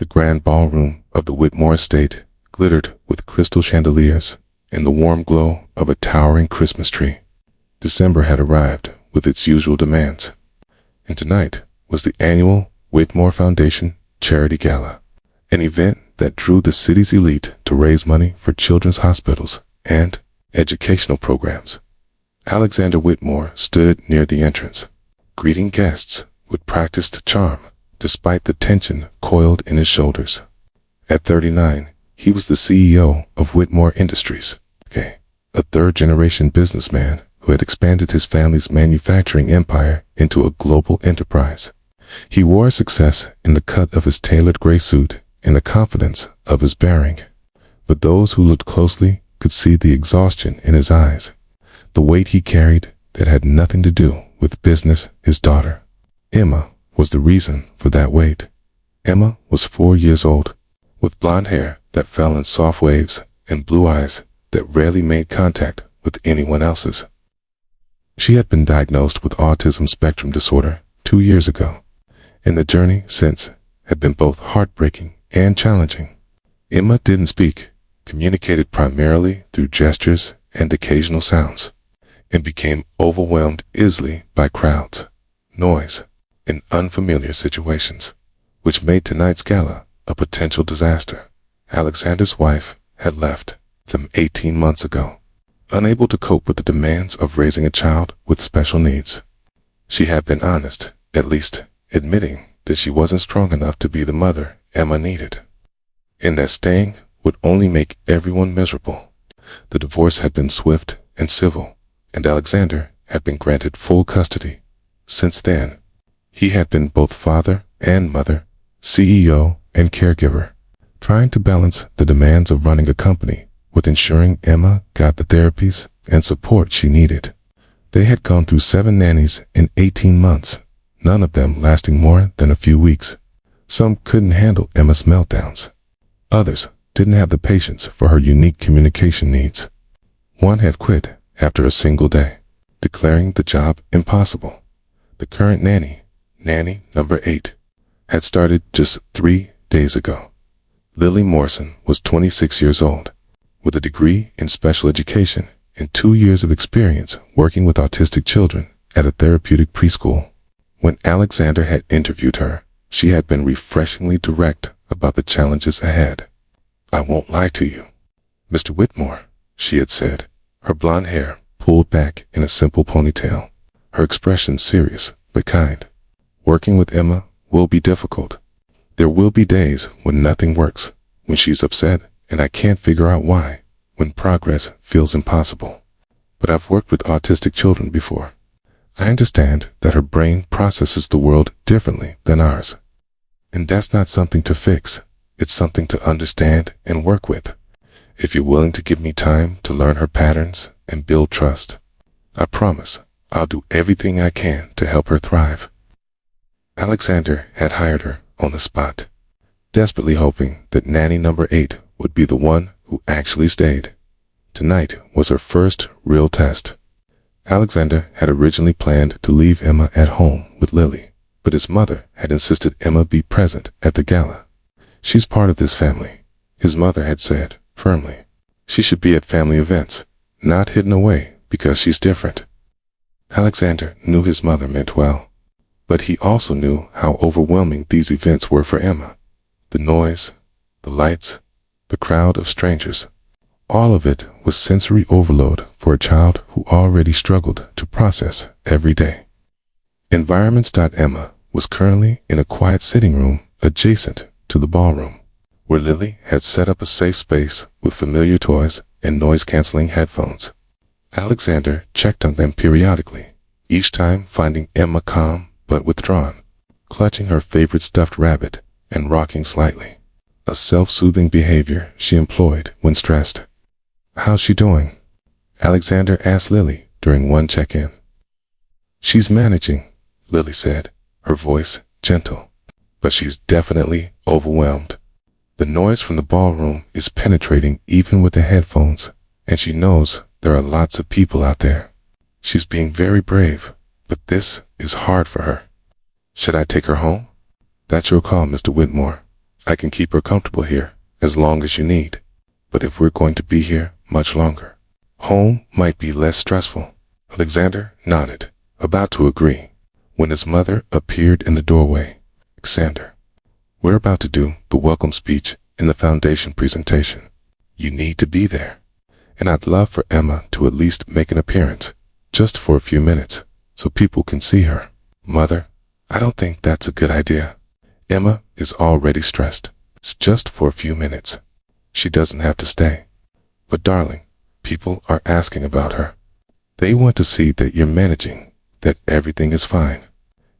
The grand ballroom of the Whitmore estate glittered with crystal chandeliers and the warm glow of a towering Christmas tree. December had arrived with its usual demands, and tonight was the annual Whitmore Foundation Charity Gala, an event that drew the city's elite to raise money for children's hospitals and educational programs. Alexander Whitmore stood near the entrance, greeting guests with practiced charm, despite the tension coiled in his shoulders. At 39, he was the CEO of Whitmore Industries, a third-generation businessman who had expanded his family's manufacturing empire into a global enterprise. He wore success in the cut of his tailored gray suit and the confidence of his bearing. But those who looked closely could see the exhaustion in his eyes, the weight he carried that had nothing to do with business. His daughter, Emma, was the reason for that weight. Emma was 4 years old, with blonde hair that fell in soft waves and blue eyes that rarely made contact with anyone else's. She had been diagnosed with autism spectrum disorder 2 years ago, and the journey since had been both heartbreaking and challenging. Emma didn't speak, communicated primarily through gestures and occasional sounds, and became overwhelmed easily by crowds, noise, and unfamiliar situations, which made tonight's gala a potential disaster. Alexander's wife had left them 18 months ago, unable to cope with the demands of raising a child with special needs. She had been honest, at least admitting that she wasn't strong enough to be the mother Emma needed, and that staying would only make everyone miserable. The divorce had been swift and civil, and Alexander had been granted full custody. Since then, he had been both father and mother, CEO and caregiver, trying to balance the demands of running a company with ensuring Emma got the therapies and support she needed. They had gone through 7 nannies in 18 months, none of them lasting more than a few weeks. Some couldn't handle Emma's meltdowns. Others didn't have the patience for her unique communication needs. One had quit after a single day, declaring the job impossible. The current nanny, Nanny number 8, had started just 3 days ago. Lily Morrison was 26 years old, with a degree in special education and 2 years of experience working with autistic children at a therapeutic preschool. When Alexander had interviewed her, she had been refreshingly direct about the challenges ahead. "I won't lie to you, Mr. Whitmore," she had said, her blonde hair pulled back in a simple ponytail, her expression serious but kind. "Working with Emma will be difficult. There will be days when nothing works, when she's upset and I can't figure out why, when progress feels impossible. But I've worked with autistic children before. I understand that her brain processes the world differently than ours. And that's not something to fix, it's something to understand and work with. If you're willing to give me time to learn her patterns and build trust, I promise I'll do everything I can to help her thrive." Alexander had hired her on the spot, desperately hoping that nanny number 8 would be the one who actually stayed. Tonight was her first real test. Alexander had originally planned to leave Emma at home with Lily, but his mother had insisted Emma be present at the gala. "She's part of this family," his mother had said firmly. "She should be at family events, not hidden away because she's different." Alexander knew his mother meant well, but he also knew how overwhelming these events were for Emma. The noise, the lights, the crowd of strangers, all of it was sensory overload for a child who already struggled to process every day. Environments.Emma was currently in a quiet sitting room adjacent to the ballroom, where Lily had set up a safe space with familiar toys and noise-canceling headphones. Alexander checked on them periodically, each time finding Emma calm but withdrawn, clutching her favorite stuffed rabbit and rocking slightly, a self-soothing behavior she employed when stressed. "How's she doing?" Alexander asked Lily during one check-in. "She's managing," Lily said, her voice gentle, "but she's definitely overwhelmed. The noise from the ballroom is penetrating even with the headphones, and she knows there are lots of people out there. She's being very brave, but this is hard for her. Should I take her home?" "That's your call, Mr. Whitmore," I can keep her comfortable here as long as you need. But if we're going to be here much longer, home might be less stressful. Alexander nodded, about to agree, when his mother appeared in the doorway. Alexander, we're about to do the welcome speech in the foundation presentation. You need to be there. And I'd love for Emma to at least make an appearance, just for a few minutes, so people can see her. Mother, I don't think that's a good idea. Emma is already stressed. It's just for a few minutes. She doesn't have to stay. But darling, people are asking about her. They want to see that you're managing, that everything is fine.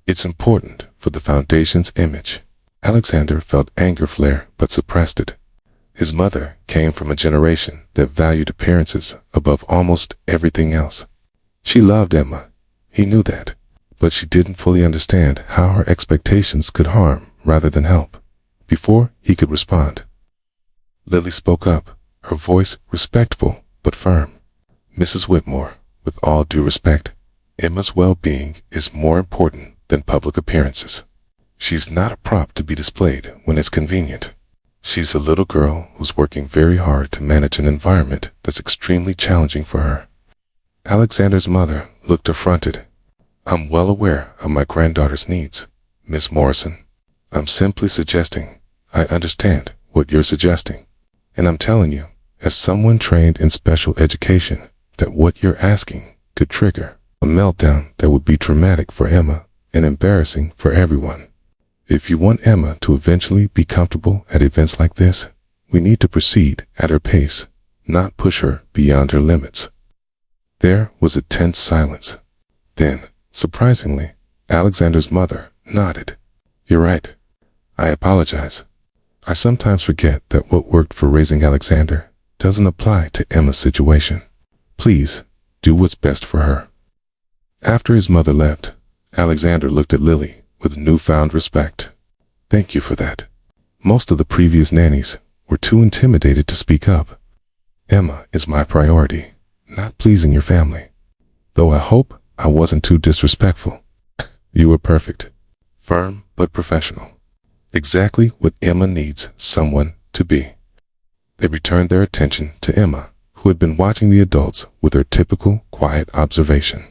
It's important for the foundation's image. Alexander felt anger flare but suppressed it. His mother came from a generation that valued appearances above almost everything else. She loved Emma. He knew that. But she didn't fully understand how her expectations could harm rather than help. Before he could respond, Lily spoke up, her voice respectful but firm. Mrs. Whitmore, with all due respect, Emma's well-being is more important than public appearances. She's not a prop to be displayed when it's convenient. She's a little girl who's working very hard to manage an environment that's extremely challenging for her. Alexander's mother looked affronted. I'm well aware of my granddaughter's needs, Miss Morrison. I'm simply suggesting I understand what you're suggesting. And I'm telling you, as someone trained in special education, that what you're asking could trigger a meltdown that would be traumatic for Emma and embarrassing for everyone. If you want Emma to eventually be comfortable at events like this, we need to proceed at her pace, not push her beyond her limits. There was a tense silence. Then, surprisingly, Alexander's mother nodded. You're right. I apologize. I sometimes forget that what worked for raising Alexander doesn't apply to Emma's situation. Please, do what's best for her. After his mother left, Alexander looked at Lily with newfound respect. Thank you for that. Most of the previous nannies were too intimidated to speak up. Emma is my priority, not pleasing your family. Though I hope I wasn't too disrespectful. You were perfect. Firm but professional. Exactly what Emma needs someone to be. They returned their attention to Emma, who had been watching the adults with her typical quiet observation.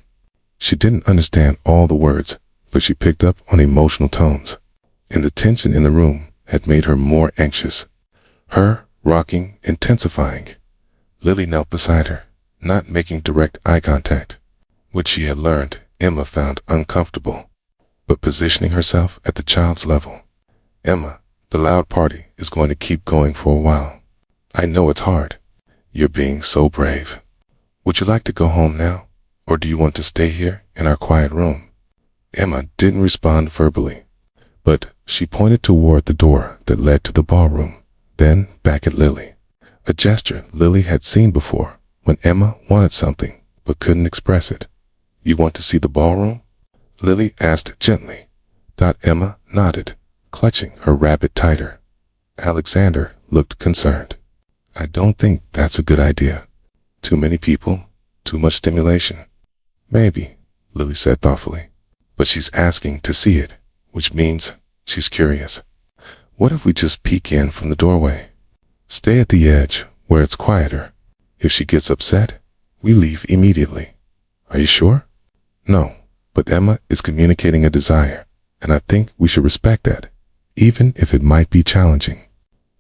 She didn't understand all the words, but she picked up on emotional tones, and the tension in the room had made her more anxious. Her rocking intensifying. Lily knelt beside her, not making direct eye contact, which she had learned Emma found uncomfortable, but positioning herself at the child's level. Emma, the loud party is going to keep going for a while. I know it's hard. You're being so brave. Would you like to go home now, or do you want to stay here in our quiet room? Emma didn't respond verbally, but she pointed toward the door that led to the ballroom, then back at Lily. A gesture Lily had seen before when Emma wanted something but couldn't express it. You want to see the ballroom? Lily asked gently. Emma nodded, clutching her rabbit tighter. Alexander looked concerned. I don't think that's a good idea. Too many people, too much stimulation. Maybe, Lily said thoughtfully. But she's asking to see it, which means she's curious. What if we just peek in from the doorway? Stay at the edge, where it's quieter. If she gets upset, we leave immediately. Are you sure? No, but Emma is communicating a desire, and I think we should respect that, even if it might be challenging.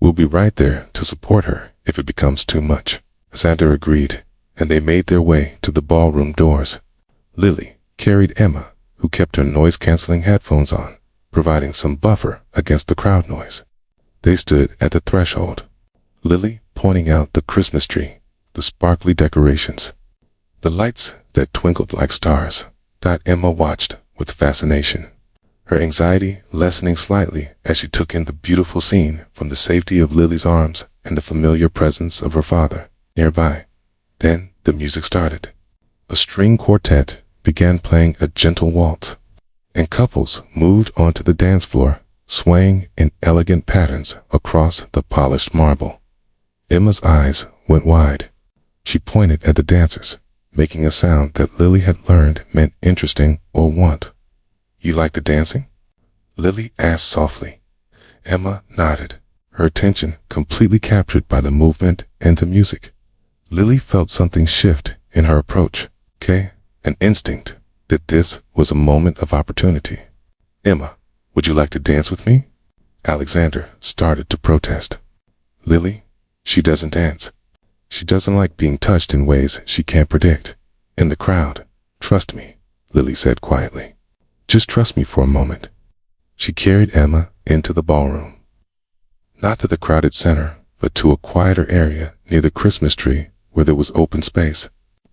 We'll be right there to support her if it becomes too much. Xander agreed, and they made their way to the ballroom doors. Lily carried Emma, who kept her noise-canceling headphones on, providing some buffer against the crowd noise. They stood at the threshold, Lily pointing out the Christmas tree, the sparkly decorations, the lights that twinkled like stars. Emma watched with fascination, her anxiety lessening slightly as she took in the beautiful scene from the safety of Lily's arms and the familiar presence of her father nearby. Then the music started. A string quartet began playing a gentle waltz, and couples moved onto the dance floor, swaying in elegant patterns across the polished marble. Emma's eyes went wide. She pointed at the dancers, making a sound that Lily had learned meant interesting or want. You like the dancing? Lily asked softly. Emma nodded, her attention completely captured by the movement and the music. Lily felt something shift in her approach. An instinct that this was a moment of opportunity. "Emma, would you like to dance with me?" Alexander started to protest. "Lily, she doesn't dance. She doesn't like being touched in ways she can't predict. In the crowd, trust me," Lily said quietly. "Just trust me for a moment." She carried Emma into the ballroom. Not to the crowded center, but to a quieter area near the Christmas tree where there was open space.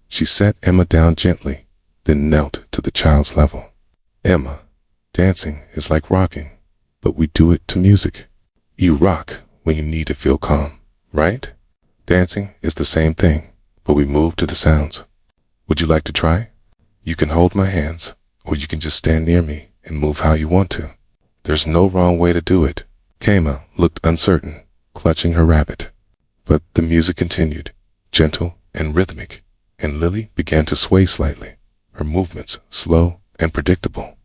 She set Emma down gently, then knelt to the child's level. "Emma, dancing is like rocking, but we do it to music. You rock when you need to feel calm, right? Dancing is the same thing, but we move to the sounds. Would you like to try? You can hold my hands, or you can just stand near me and move how you want to. There's no wrong way to do it." Emma looked uncertain, clutching her rabbit. But the music continued, gentle and rhythmic, and Lily began to sway slightly, her movements slow and predictable.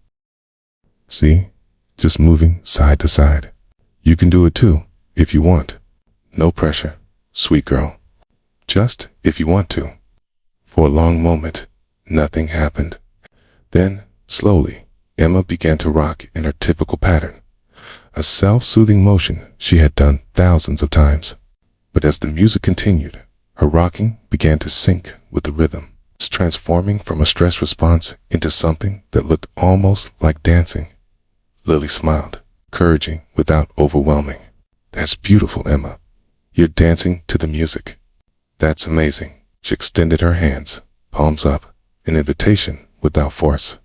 "See? Just moving side to side. You can do it too, if you want. No pressure, sweet girl. Just if you want to." For a long moment, nothing happened. Then, slowly, Emma began to rock in her typical pattern, a self-soothing motion she had done thousands of times. But as the music continued, her rocking began to sync with the rhythm, transforming from a stress response into something that looked almost like dancing. Lily smiled, encouraging without overwhelming. "That's beautiful, Emma. You're dancing to the music. That's amazing." She extended her hands, palms up, an invitation without force.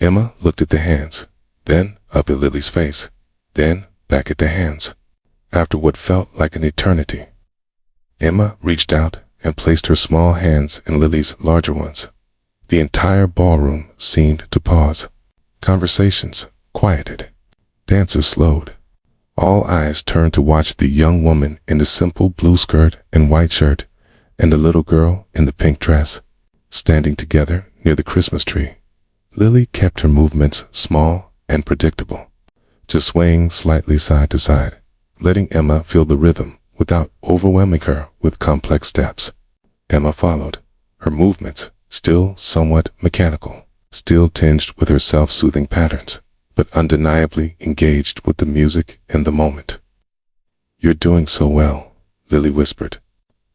Emma looked at the hands, then up at Lily's face, then back at the hands. After what felt like an eternity, Emma reached out and placed her small hands in Lily's larger ones. The entire ballroom seemed to pause. Conversations quieted. Dancers slowed. All eyes turned to watch the young woman in the simple blue skirt and white shirt, and the little girl in the pink dress, standing together near the Christmas tree. Lily kept her movements small and predictable, just swaying slightly side to side, letting Emma feel the rhythm without overwhelming her with complex steps. Emma followed, her movements still somewhat mechanical, still tinged with her self-soothing patterns, but undeniably engaged with the music and the moment. "You're doing so well," Lily whispered.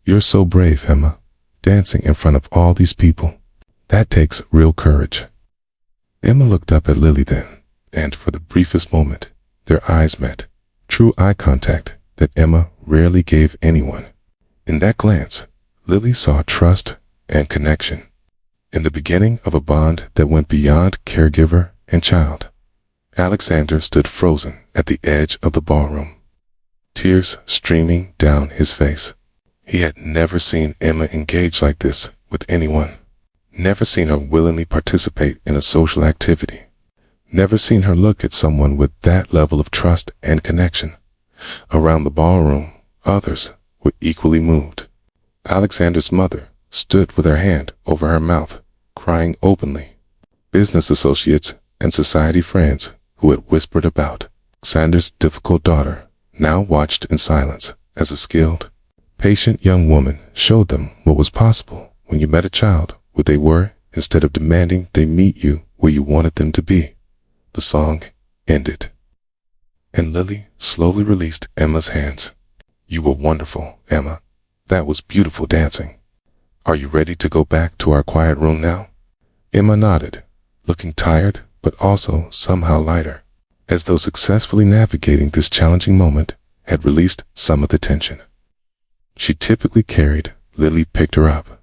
"You're so brave, Emma, dancing in front of all these people. That takes real courage." Emma looked up at Lily then, and for the briefest moment, their eyes met, true eye contact that Emma rarely gave anyone. In that glance, Lily saw trust and connection, in the beginning of a bond that went beyond caregiver and child. Alexander stood frozen at the edge of the ballroom, tears streaming down his face. He had never seen Emma engage like this with anyone, never seen her willingly participate in a social activity, never seen her look at someone with that level of trust and connection. Around the ballroom, others were equally moved. Alexander's mother stood with her hand over her mouth, crying openly. Business associates and society friends who had whispered about Alexander's difficult daughter now watched in silence as a skilled, patient young woman showed them what was possible when you met a child where they were instead of demanding they meet you where you wanted them to be. The song ended, and Lily slowly released Emma's hands. "You were wonderful, Emma. That was beautiful dancing. Are you ready to go back to our quiet room now?" Emma nodded, looking tired but also somehow lighter, as though successfully navigating this challenging moment had released some of the tension she typically carried. Lily picked her up,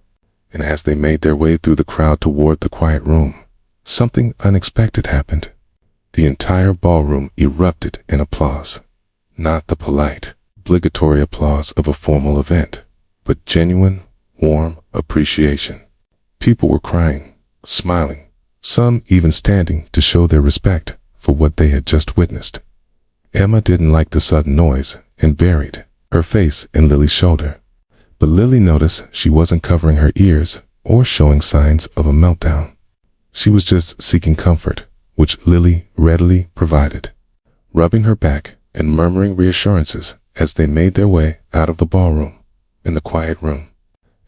and as they made their way through the crowd toward the quiet room, something unexpected happened. The entire ballroom erupted in applause, not the polite, obligatory applause of a formal event, but genuine, warm appreciation. People were crying, smiling, some even standing to show their respect for what they had just witnessed. Emma didn't like the sudden noise and buried her face in Lily's shoulder, but Lily noticed she wasn't covering her ears or showing signs of a meltdown. She was just seeking comfort, which Lily readily provided. Rubbing her back, and murmuring reassurances as they made their way out of the ballroom. In the quiet room,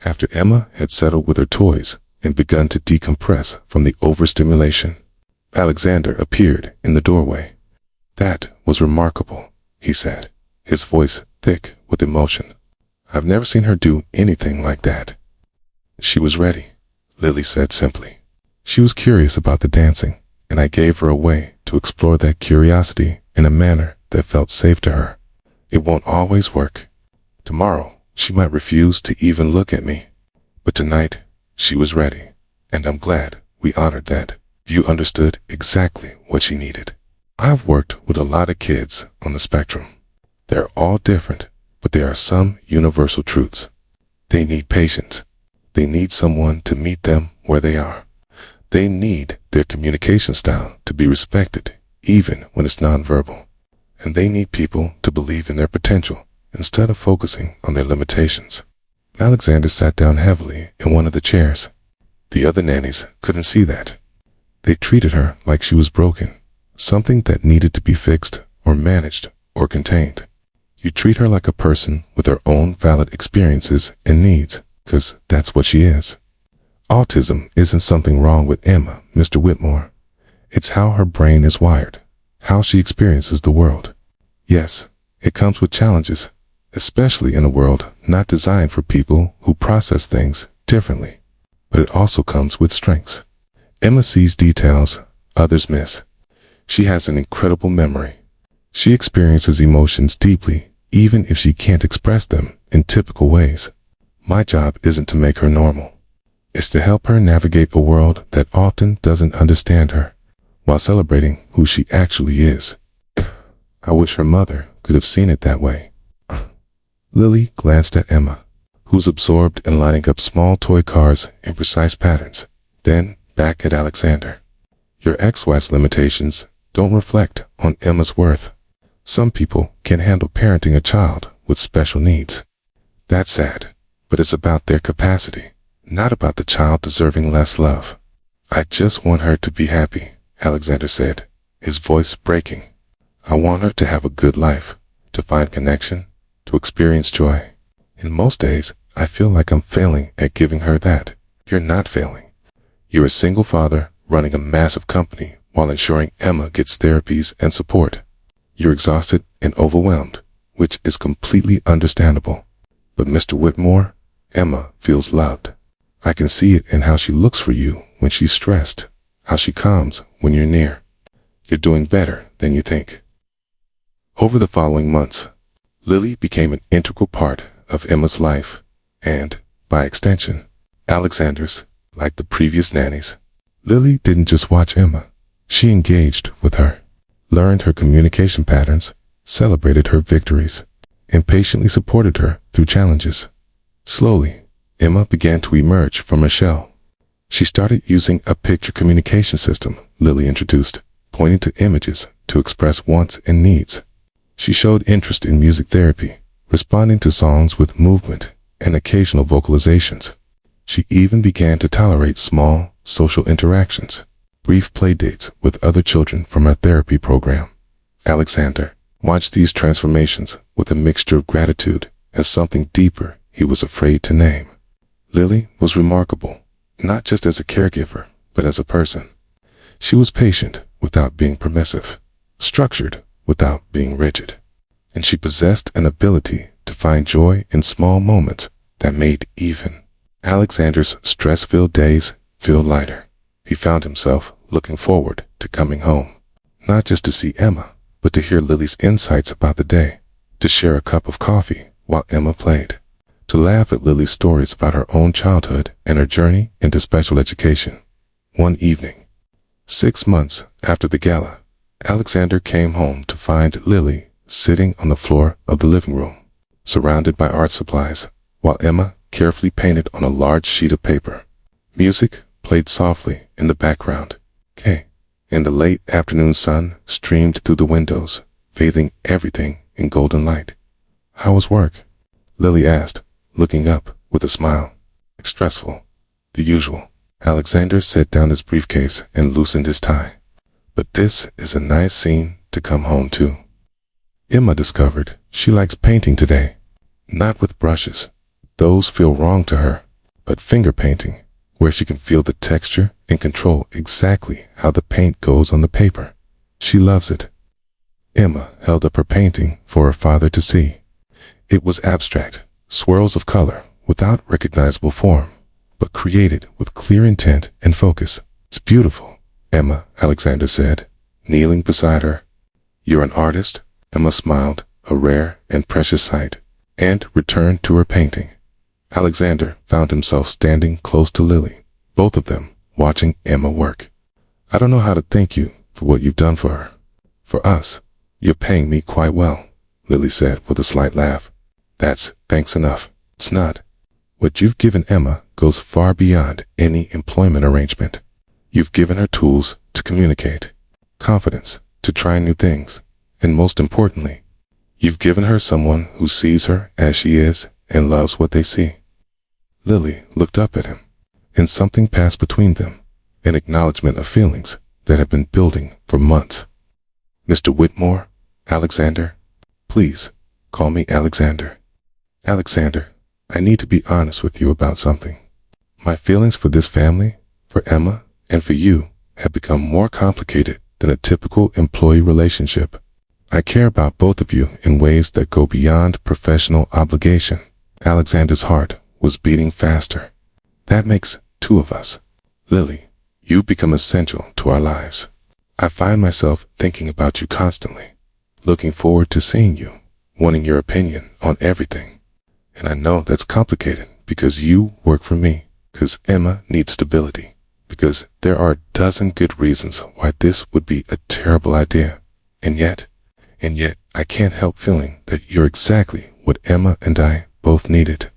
after Emma had settled with her toys and begun to decompress from the overstimulation, Alexander appeared in the doorway. "That was remarkable," he said, his voice thick with emotion. "I've never seen her do anything like that." "She was ready," Lily said simply. "She was curious about the dancing, and I gave her a way to explore that curiosity in a manner that felt safe to her. It won't always work. Tomorrow, she might refuse to even look at me. But tonight, she was ready, and I'm glad we honored that. You understood exactly what she needed." I've worked with a lot of kids on the spectrum. They're all different, but there are some universal truths. They need patience. They need someone to meet them where they are. They need their communication style to be respected, even when it's nonverbal. And they need people to believe in their potential instead of focusing on their limitations. Alexander sat down heavily in one of the chairs. The other nannies couldn't see that. They treated her like she was broken, something that needed to be fixed or managed or contained. You treat her like a person with her own valid experiences and needs, because that's what she is. Autism isn't something wrong with Emma, Mr. Whitmore. It's how her brain is wired, how she experiences the world. Yes, it comes with challenges, especially in a world not designed for people who process things differently. But it also comes with strengths. Emma sees details others miss. She has an incredible memory. She experiences emotions deeply, even if she can't express them in typical ways. My job isn't to make her normal. It's to help her navigate a world that often doesn't understand her, while celebrating who she actually is. I wish her mother could have seen it that way. Lily glanced at Emma, who's absorbed in lining up small toy cars in precise patterns, then back at Alexander. Your ex-wife's limitations don't reflect on Emma's worth. Some people can handle parenting a child with special needs. That's sad, but it's about their capacity, not about the child deserving less love. "I just want her to be happy," Alexander said, his voice breaking. "I want her to have a good life, to find connection, to experience joy. And most days, I feel like I'm failing at giving her that." "You're not failing. You're a single father running a massive company while ensuring Emma gets therapies and support. You're exhausted and overwhelmed, which is completely understandable. But Mr. Whitmore, Emma feels loved. I can see it in how she looks for you when she's stressed, how she calms when you're near. You're doing better than you think." Over the following months, Lily became an integral part of Emma's life, and, by extension, Alexander's. Like the previous nannies, Lily didn't just watch Emma. She engaged with her, learned her communication patterns, celebrated her victories, and patiently supported her through challenges. Slowly, Emma began to emerge from her shell. She started using a picture communication system Lily introduced, pointing to images to express wants and needs. She showed interest in music therapy, responding to songs with movement and occasional vocalizations. She even began to tolerate small, social interactions, brief play dates with other children from her therapy program. Alexander watched these transformations with a mixture of gratitude and something deeper he was afraid to name. Lily was remarkable, not just as a caregiver, but as a person. She was patient without being permissive, structured without being rigid, and she possessed an ability to find joy in small moments that made even Alexander's stress-filled days feel lighter. He found himself looking forward to coming home, not just to see Emma, but to hear Lily's insights about the day, to share a cup of coffee while Emma played, to laugh at Lily's stories about her own childhood and her journey into special education. One evening, 6 months after the gala, Alexander came home to find Lily sitting on the floor of the living room, surrounded by art supplies, while Emma carefully painted on a large sheet of paper. Music played softly in the background. And the late afternoon sun streamed through the windows, bathing everything in golden light. "How was work?" Lily asked, looking up with a smile. "Stressful. The usual." Alexander set down his briefcase and loosened his tie. "But this is a nice scene to come home to." Emma discovered she likes painting today. Not with brushes. Those feel wrong to her. But finger painting, where she can feel the texture and control exactly how the paint goes on the paper. She loves it. Emma held up her painting for her father to see. It was abstract, swirls of color without recognizable form, but created with clear intent and focus. It's beautiful, Emma, Alexander said, kneeling beside her. You're an artist? Emma smiled, a rare and precious sight, and returned to her painting. Alexander found himself standing close to Lily, both of them watching Emma work. I don't know how to thank you for what you've done for her. For us, you're paying me quite well, Lily said with a slight laugh. That's thanks enough. It's not. What you've given Emma goes far beyond any employment arrangement. You've given her tools to communicate, confidence to try new things, and most importantly, you've given her someone who sees her as she is and loves what they see. Lily looked up at him, and something passed between them, an acknowledgement of feelings that had been building for months. Mr. Whitmore, Alexander, please call me Alexander. Alexander, I need to be honest with you about something. My feelings for this family, for Emma, and for you have become more complicated than a typical employee relationship. I care about both of you in ways that go beyond professional obligation. Alexander's heart was beating faster. That makes two of us. Lily, you become essential to our lives. I find myself thinking about you constantly, looking forward to seeing you, wanting your opinion on everything. And I know that's complicated because you work for me, because Emma needs stability, because there are a dozen good reasons why this would be a terrible idea. And yet I can't help feeling that you're exactly what Emma and I both needed.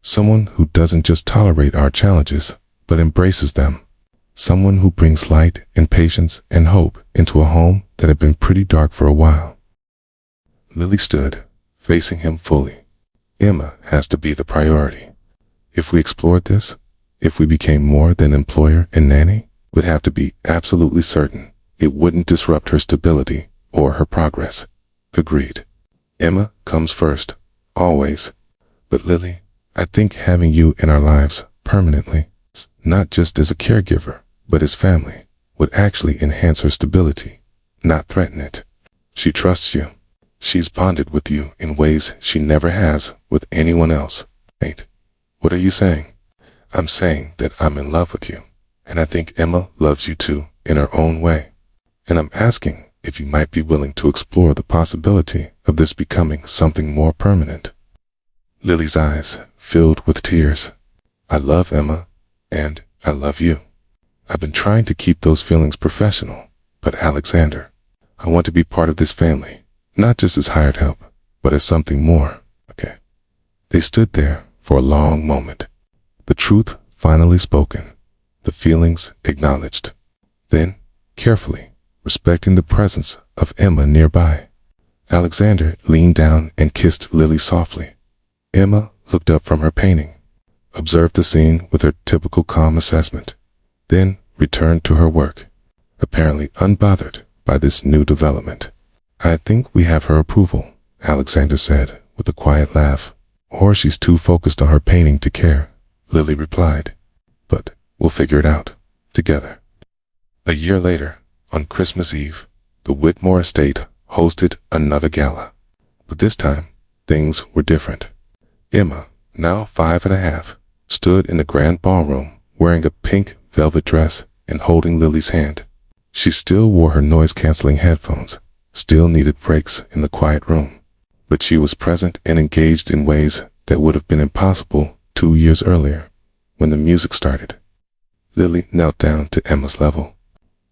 Someone who doesn't just tolerate our challenges, but embraces them. Someone who brings light and patience and hope into a home that had been pretty dark for a while. Lily stood, facing him fully. Emma has to be the priority. If we explored this, if we became more than employer and nanny, we'd have to be absolutely certain it wouldn't disrupt her stability or her progress. Agreed. Emma comes first, always. But Lily, I think having you in our lives permanently, not just as a caregiver, but as family, would actually enhance her stability, not threaten it. She trusts you. She's bonded with you in ways she never has with anyone else. Wait, what are you saying? I'm saying that I'm in love with you, and I think Emma loves you too, in her own way. And I'm asking if you might be willing to explore the possibility of this becoming something more permanent. Lily's eyes filled with tears. I love Emma, and I love you. I've been trying to keep those feelings professional, but Alexander, I want to be part of this family. Not just as hired help, but as something more. Okay. They stood there for a long moment. The truth finally spoken. The feelings acknowledged. Then, carefully, respecting the presence of Emma nearby, Alexander leaned down and kissed Lily softly. Emma looked up from her painting, observed the scene with her typical calm assessment, then returned to her work, apparently unbothered by this new development. I think we have her approval, Alexander said with a quiet laugh. Or she's too focused on her painting to care, Lily replied. But we'll figure it out, together. A year later, on Christmas Eve, the Whitmore estate hosted another gala. But this time, things were different. Emma, now 5½, stood in the grand ballroom wearing a pink velvet dress and holding Lily's hand. She still wore her noise-canceling headphones, still needed breaks in the quiet room, but she was present and engaged in ways that would have been impossible 2 years earlier, when the music started. Lily knelt down to Emma's level.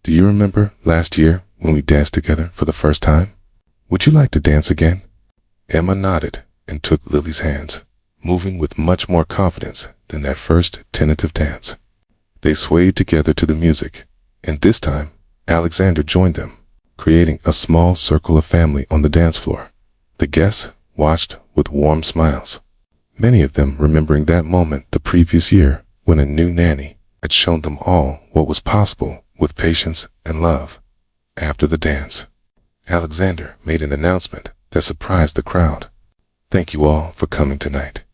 Do you remember last year when we danced together for the first time? Would you like to dance again? Emma nodded and took Lily's hands, moving with much more confidence than that first tentative dance. They swayed together to the music, and this time, Alexander joined them, creating a small circle of family on the dance floor. The guests watched with warm smiles, many of them remembering that moment the previous year when a new nanny had shown them all what was possible with patience and love. After the dance, Alexander made an announcement that surprised the crowd. Thank you all for coming tonight.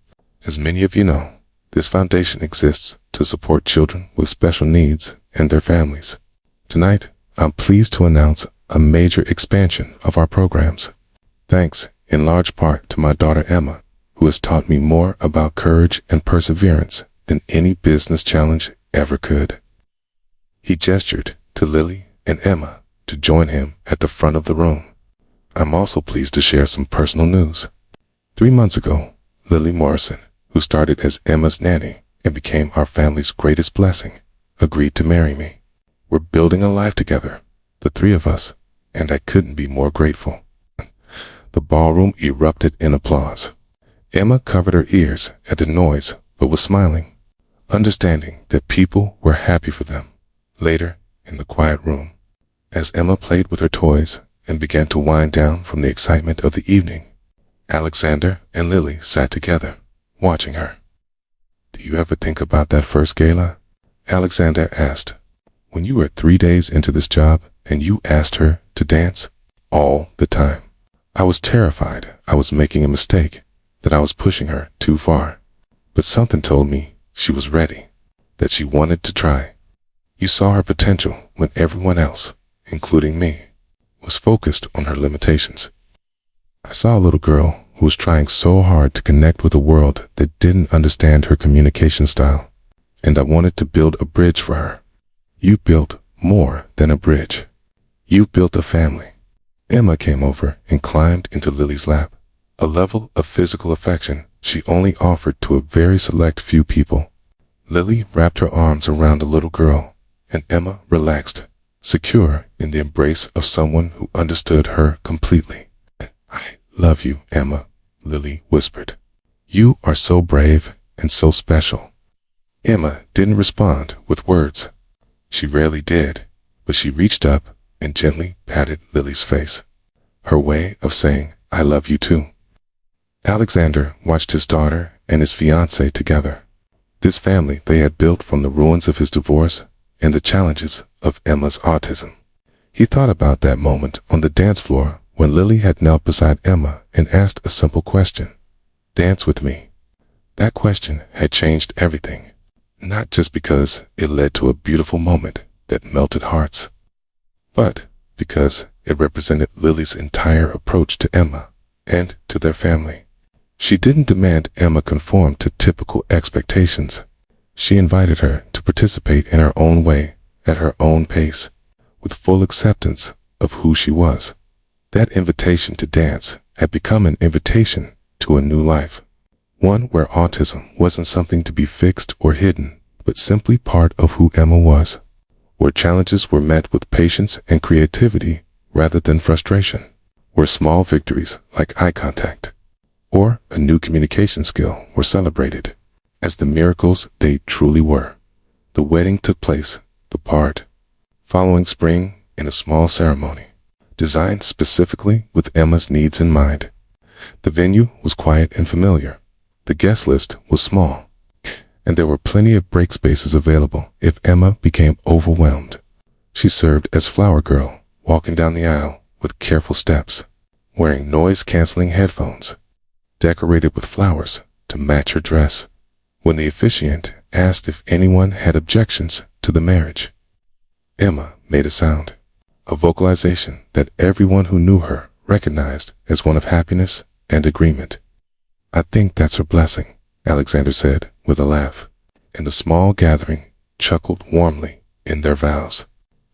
As many of you know, this foundation exists to support children with special needs and their families. Tonight, I'm pleased to announce a major expansion of our programs. Thanks in large part to my daughter Emma, who has taught me more about courage and perseverance than any business challenge ever could. He gestured to Lily and Emma to join him at the front of the room. I'm also pleased to share some personal news. 3 months ago, Lily Morrison, who started as Emma's nanny and became our family's greatest blessing, agreed to marry me. We're building a life together, the three of us, and I couldn't be more grateful. The ballroom erupted in applause. Emma covered her ears at the noise but was smiling, understanding that people were happy for them. Later, in the quiet room, as Emma played with her toys and began to wind down from the excitement of the evening, Alexander and Lily sat together, watching her. "Do you ever think about that first gala?" Alexander asked. "When you were 3 days into this job and you asked her to dance all the time." I was terrified I was making a mistake, that I was pushing her too far. But something told me she was ready, that she wanted to try. You saw her potential when everyone else, including me, was focused on her limitations. I saw a little girl who was trying so hard to connect with a world that didn't understand her communication style, and I wanted to build a bridge for her. You built more than a bridge. You built a family. Emma came over and climbed into Lily's lap, a level of physical affection she only offered to a very select few people. Lily wrapped her arms around the little girl, and Emma relaxed, secure in the embrace of someone who understood her completely. "I love you, Emma," Lily whispered. "You are so brave and so special." Emma didn't respond with words. She rarely did, but she reached up and gently patted Lily's face, her way of saying, "I love you too." Alexander watched his daughter and his fiancée together. This family they had built from the ruins of his divorce and the challenges of Emma's autism. He thought about that moment on the dance floor when Lily had knelt beside Emma and asked a simple question, "Dance with me." That question had changed everything, not just because it led to a beautiful moment that melted hearts, but because it represented Lily's entire approach to Emma and to their family. She didn't demand Emma conform to typical expectations. She invited her to participate in her own way, at her own pace, with full acceptance of who she was. That invitation to dance had become an invitation to a new life, one where autism wasn't something to be fixed or hidden, but simply part of who Emma was, where challenges were met with patience and creativity rather than frustration, where small victories like eye contact or a new communication skill were celebrated as the miracles they truly were. The wedding took place, the part following spring, in a small ceremony, designed specifically with Emma's needs in mind. The venue was quiet and familiar. The guest list was small, and there were plenty of break spaces available if Emma became overwhelmed. She served as flower girl, walking down the aisle with careful steps, wearing noise-canceling headphones, decorated with flowers to match her dress. When the officiant asked if anyone had objections to the marriage, Emma made a sound, a vocalization that everyone who knew her recognized as one of happiness and agreement. "I think that's her blessing," Alexander said with a laugh, and the small gathering chuckled warmly in their vows.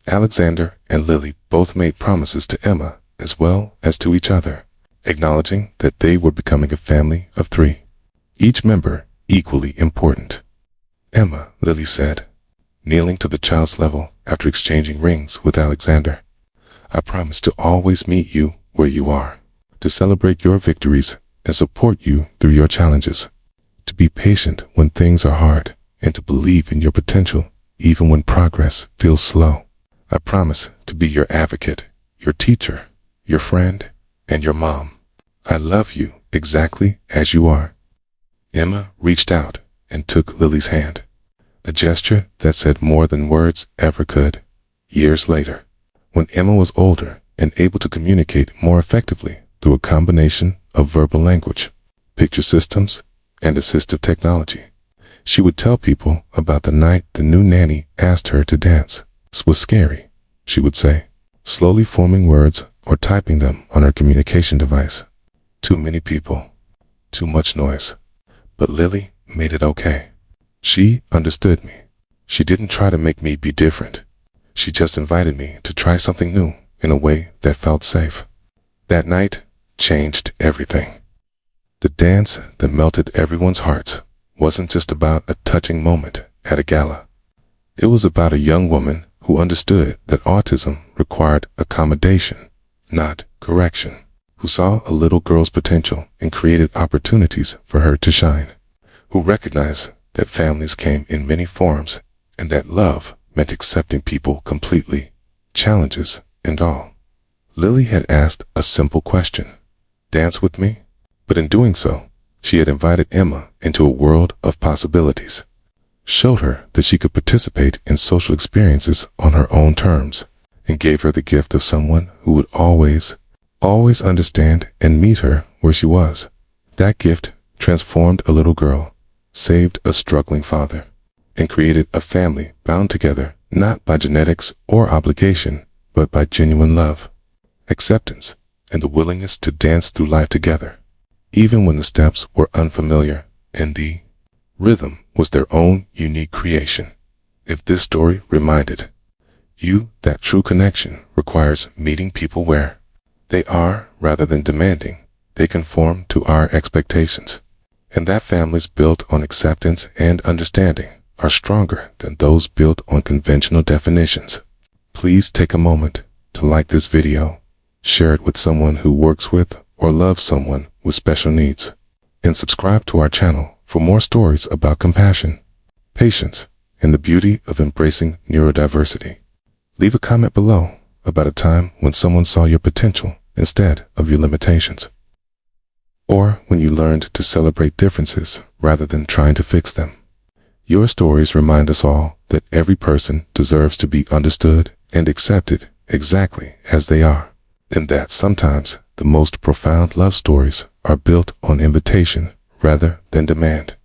Alexander and Lily both made promises to Emma as well as to each other, acknowledging that they were becoming a family of 3, each member equally important. "Emma," Lily said, kneeling to the child's level after exchanging rings with Alexander, "I promise to always meet you where you are, to celebrate your victories and support you through your challenges, to be patient when things are hard, and to believe in your potential even when progress feels slow. I promise to be your advocate, your teacher, your friend, and your mom. I love you exactly as you are." Emma reached out and took Lily's hand, a gesture that said more than words ever could. Years later, when Emma was older and able to communicate more effectively through a combination of verbal language, picture systems, and assistive technology. She would tell people about the night the new nanny asked her to dance. This was scary, she would say, slowly forming words or typing them on her communication device. Too many people. Too much noise. But Lily made it okay. She understood me. She didn't try to make me be different. She just invited me to try something new in a way that felt safe. That night changed everything. The dance that melted everyone's hearts wasn't just about a touching moment at a gala. It was about a young woman who understood that autism required accommodation, not correction, who saw a little girl's potential and created opportunities for her to shine, who recognized that families came in many forms and that love meant accepting people completely, challenges and all. Lily had asked a simple question, "Dance with me?" But in doing so, she had invited Emma into a world of possibilities, showed her that she could participate in social experiences on her own terms, and gave her the gift of someone who would always understand and meet her where she was. That gift transformed a little girl, saved a struggling father, and created a family bound together not by genetics or obligation, but by genuine love, acceptance, and the willingness to dance through life together, even when the steps were unfamiliar and the rhythm was their own unique creation. If this story reminded you that true connection requires meeting people where they are rather than demanding they conform to our expectations, and that families built on acceptance and understanding are stronger than those built on conventional definitions, please take a moment to like this video, share it with someone who works with or loves someone with special needs, and subscribe to our channel for more stories about compassion, patience, and the beauty of embracing neurodiversity. Leave a comment below about a time when someone saw your potential instead of your limitations, or when you learned to celebrate differences rather than trying to fix them. Your stories remind us all that every person deserves to be understood and accepted exactly as they are, and that sometimes the most profound love stories are built on invitation rather than demand.